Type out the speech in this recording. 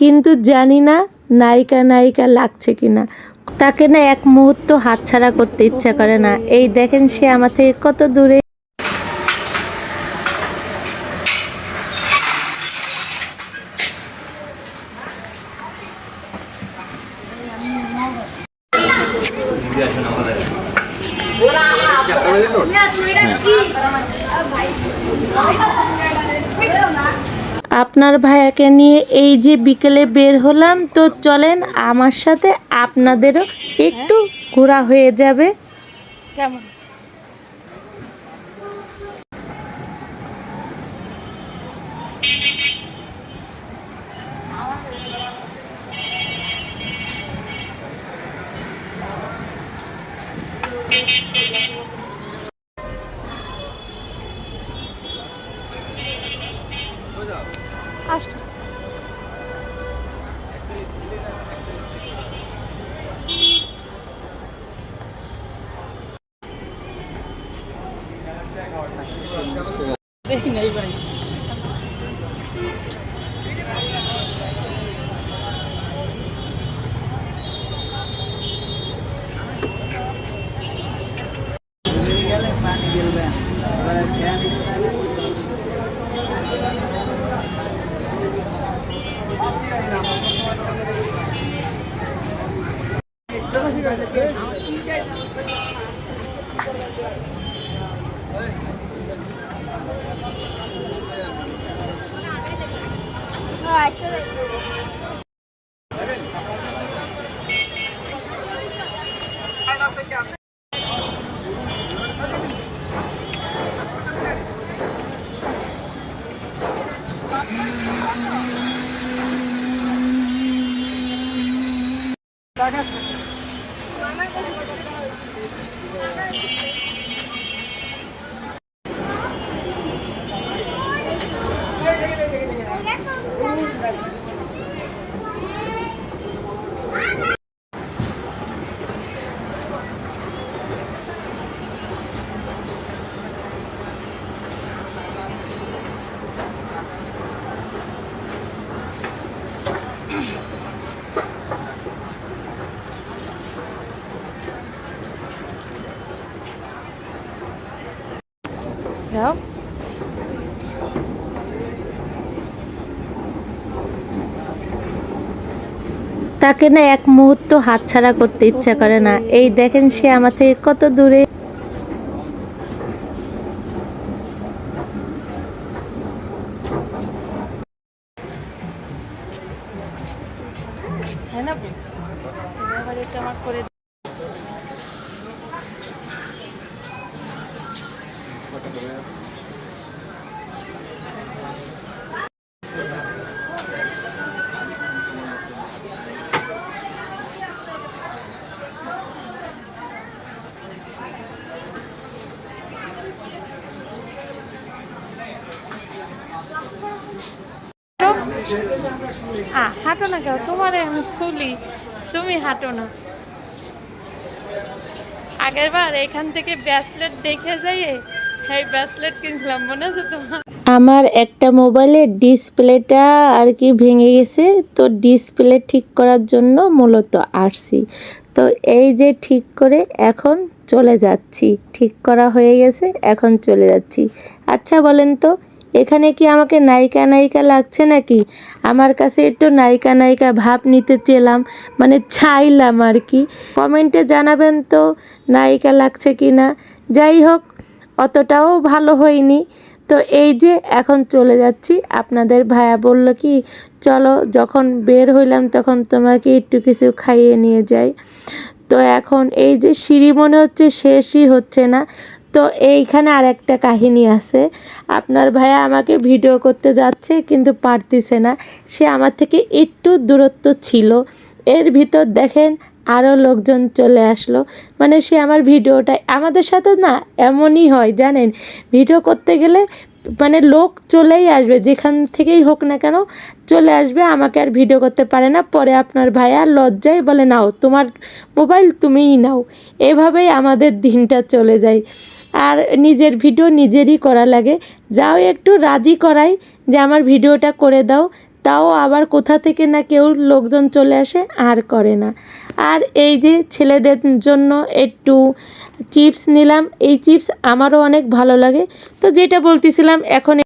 কিন্তু জানি না নায়িকা নায়িকা লাগছে কিনা। তাকে না এক মুহূর্ত হাতছাড়া করতে ইচ্ছা করে না। এই দেখেন সে আমার থেকে কত দূরে। আপনার ভাইয়াকে নিয়ে এই যে বিকেলে বের হলাম, তো চলেন আমার সাথে, আপনাদেরও একটু ঘোরা হয়ে যাবে। কেমন আসতেছে? দেখি নাই ভাই। যাও। তাকে না এক মুহূর্ত হাতছাড়া করতে ইচ্ছা করে না। এই দেখেন সে আমার থেকে কত দূরে। হ্যাঁ না, এটা আমার করে হাঁটো না কেউ, তোমার আমি তুলি, তুমি হাঁটো না। আগের বার এখান থেকে ব্রেসলেট দেখে যাই, এই ব্রেসলেট কিনছিলাম, মনে আছে তোমার? আমার একটা মোবাইলের ডিসপ্লেটা আর কি ভেঙে গেছে, তো ডিসপ্লে ঠিক করার জন্য মূলত আসছি। তো এই যে ঠিক করে এখন চলে যাচ্ছি, ঠিক করা হয়ে গেছে, এখন চলে যাচ্ছি। আচ্ছা বলেন তো, এখানে কি আমাকে নায়িকা নায়িকা লাগছে নাকি? আমার কাছে একটু নায়িকা নায়িকা ভাব নিতে চেলাম, মানে চাইলাম আর কি। কমেন্টে জানাবেন তো নায়িকা লাগছে কি না। যাই হোক, অতটাও ভালো হয়নি। তো এই যে এখন চলে যাচ্ছি। আপনাদের ভাইয়া বলল কি, চলো যখন বের হইলাম তখন তোমাকে একটু কিছু খাইয়ে নিয়ে যাই। তো এখন এই যে সিঁড়ি মনে হচ্ছে শেষই হচ্ছে না। তো এইখানে আর একটা কাহিনী আছে। আপনার ভাইয়া আমাকে ভিডিও করতে যাচ্ছে কিন্তু পারতেছে না, সে আমার থেকে একটু দূরত্ব ছিল। এর ভিতর দেখেন আরও লোকজন চলে আসলো, মানে সে আমার ভিডিওটা, আমাদের সাথে না এমনই হয় জানেন, ভিডিও করতে গেলে মানে লোক চলেই আসবে, যেখান থেকেই হোক না কেন চলে আসবে, আমাকে আর ভিডিও করতে পারে না। পরে আপনার ভাইয়া লজ্জায় বলে, নাও তোমার মোবাইল তুমিই নাও। এভাবেই আমাদের দিনটা চলে যায়। আর নিজের ভিডিও নিজেরই করা লাগে, যাও একটু রাজি করাই যে আমার ভিডিওটা করে দাও, তাও আবার কোথা থেকে না কেউ লোকজন চলে আসে আর করে না। আর এই যে ছেলেদের জন্য একটু চিপস নিলাম, এই চিপস আমারও অনেক ভালো লাগে। তো যেটা বলতেছিলাম, এখন